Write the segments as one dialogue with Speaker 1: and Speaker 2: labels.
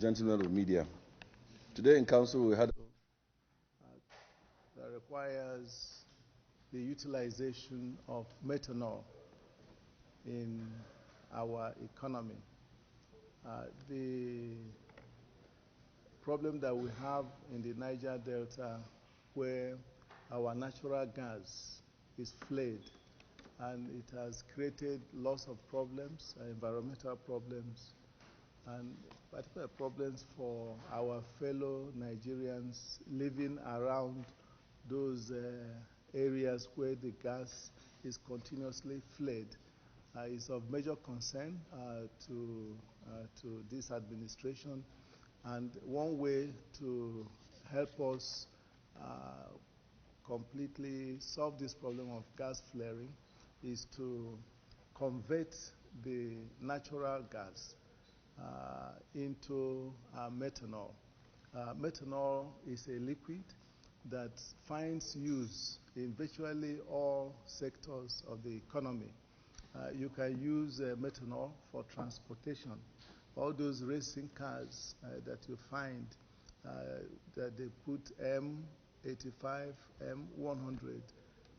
Speaker 1: Gentlemen of media, today in council we had
Speaker 2: that requires the utilization of methanol in our economy. The problem that we have in the Niger Delta, where our natural gas is flayed, and it has created lots of problems, environmental problems, and particular problems for our fellow Nigerians living around those areas where the gas is continuously flayed. Is of major concern to this administration, and one way to help us completely solve this problem of gas flaring is to convert the natural gas into methanol. Methanol is a liquid that finds use in virtually all sectors of the economy. You can use methanol for transportation. All those racing cars that you find that they put M85, M100,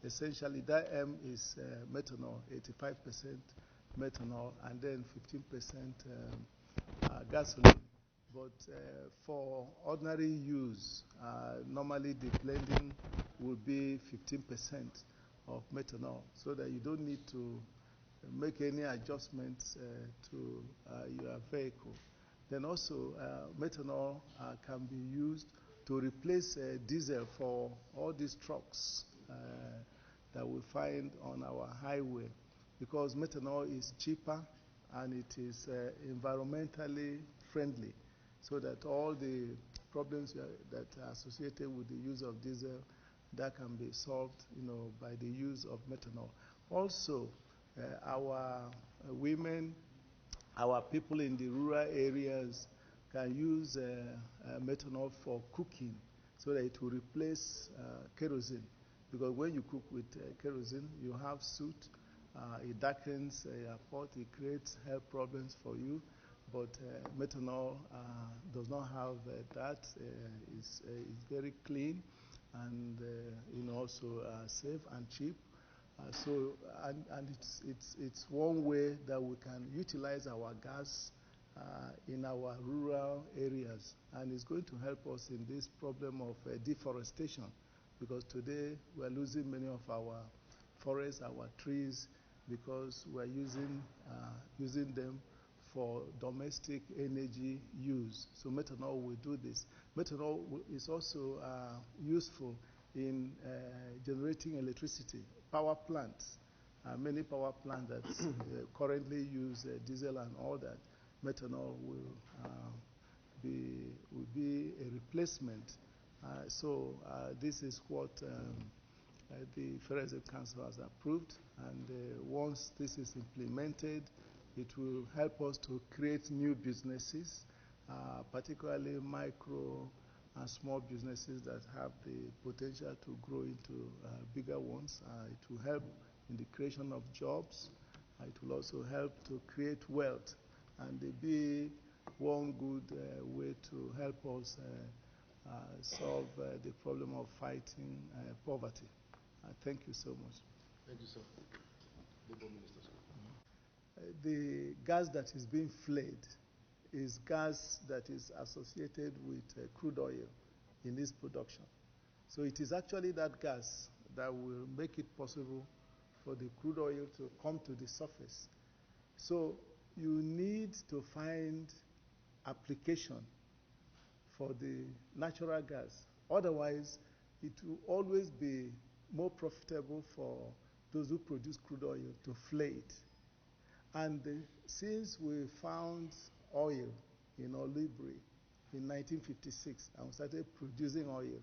Speaker 2: essentially that M is methanol, 85% methanol, and then 15% gasoline. But for ordinary use, normally the blending will be 15% of methanol, so that you don't need to make any adjustments to your vehicle. Then also, methanol can be used to replace diesel for all these trucks that we find on our highway, because methanol is cheaper and it is environmentally friendly, so that all the problems that are associated with the use of diesel, that can be solved, by the use of methanol. Also, our women, our people in the rural areas can use methanol for cooking, so that it will replace kerosene. Because when you cook with kerosene, you have soot, it darkens your pot, it creates health problems for you. But methanol does not have that. It's very clean and also safe and cheap. It's one way that we can utilize our gas in our rural areas, and it's going to help us in this problem of deforestation, because today we're losing many of our forests, our trees, because we're using them for domestic energy use. So methanol will do this. Methanol is also useful in generating electricity. Power plants, many power plants that currently use diesel and all that, methanol will be a replacement. So this is what the Federal Executive Council has approved, and once this is implemented, it will help us to create new businesses, particularly micro and small businesses that have the potential to grow into bigger ones. It will help in the creation of jobs. It will also help to create wealth, and be one good way to help us solve the problem of fighting poverty. Thank you so much.
Speaker 1: Thank you, sir.
Speaker 2: The gas that is being flayed is gas that is associated with crude oil in its production. So it is actually that gas that will make it possible for the crude oil to come to the surface. So you need to find application for the natural gas. Otherwise, it will always be more profitable for those who produce crude oil to flay it. And since we found oil in Olibri in 1956 and we started producing oil,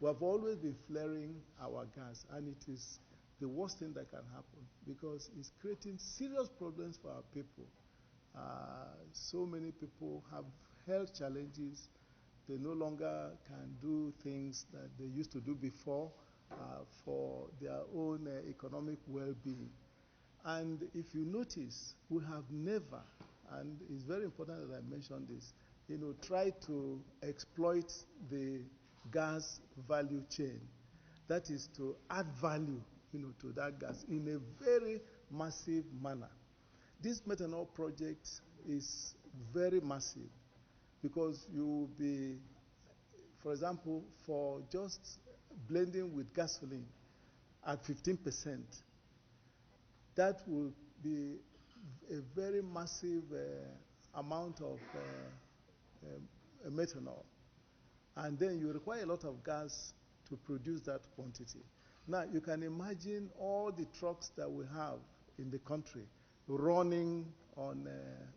Speaker 2: we have always been flaring our gas, and it is the worst thing that can happen, because it's creating serious problems for our people. So many people have health challenges. They no longer can do things that they used to do before for their own economic well-being. And if you notice, we have never and it's very important that I mention this, try to exploit the gas value chain. That is to add value, to that gas in a very massive manner. This methanol project is very massive because you will be, for example, for just blending with gasoline at 15%, that will be a very massive amount of methanol. And then you require a lot of gas to produce that quantity. Now, you can imagine all the trucks that we have in the country running on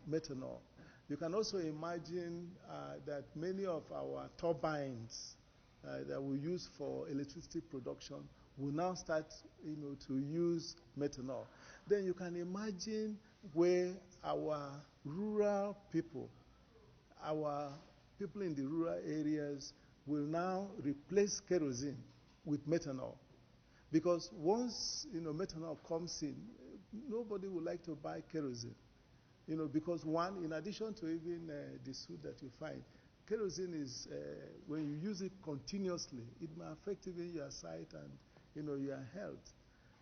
Speaker 2: methanol. You can also imagine that many of our turbines that we use for electricity production will now start to use methanol. Then you can imagine where our rural people, our people in the rural areas will now replace kerosene with methanol. Because once methanol comes in, nobody would like to buy kerosene. Because one, in addition to even the soot that you find, kerosene is, when you use it continuously, it may affect even your sight and your health.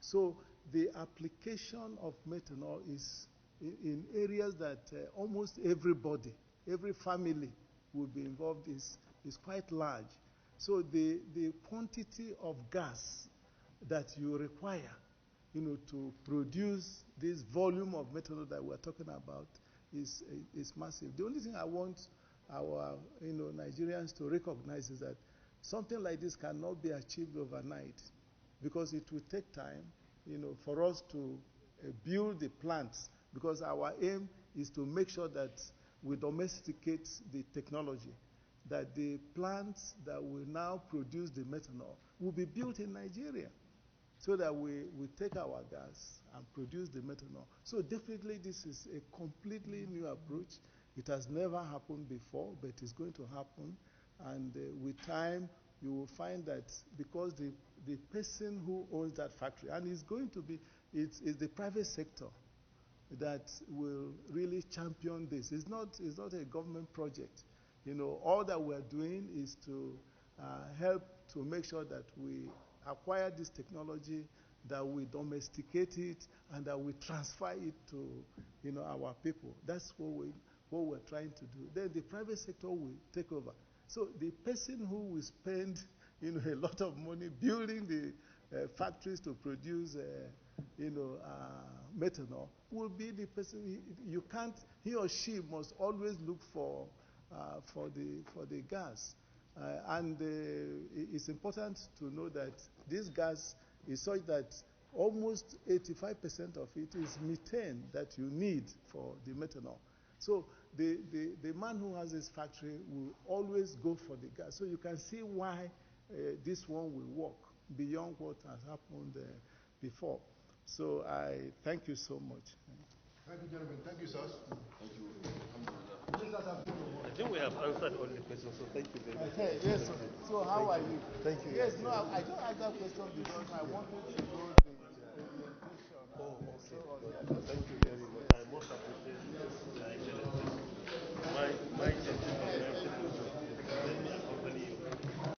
Speaker 2: So the application of methanol is in areas that almost everybody, every family will be involved is quite large. So the quantity of gas that you require to produce this volume of methanol that we're talking about is massive. The only thing I want our Nigerians to recognize is that something like this cannot be achieved overnight, because it will take time for us to build the plants, because our aim is to make sure that we domesticate the technology, that the plants that will now produce the methanol will be built in Nigeria, so that we take our gas and produce the methanol. So definitely this is a completely new approach. It has never happened before, but it's going to happen. And with time, you will find that because the person who owns that factory, and it's going to be, it's the private sector that will really champion this. It's not a government project. All that we're doing is to help to make sure that we acquire this technology, that we domesticate it, and that we transfer it to our people. That's what we're trying to do. Then the private sector will take over. So the person who will spend a lot of money building the factories to produce methanol will be the person. You can't. He or she must always look for the gas. And it's important to know that this gas is such that almost 85% of it is methane that you need for the methanol. So the man who has this factory will always go for the gas. So you can see why this one will work beyond what has happened before. So I thank you so much.
Speaker 3: Thank you, gentlemen. Thank you, sirs.
Speaker 1: Thank you.
Speaker 4: I think we have answered all the questions, so thank you very much.
Speaker 2: Okay, yes, sir. So how are you?
Speaker 4: Thank you.
Speaker 2: Yes, no, I don't ask that question because I wanted to know the orientation.
Speaker 4: Oh, okay.
Speaker 2: So,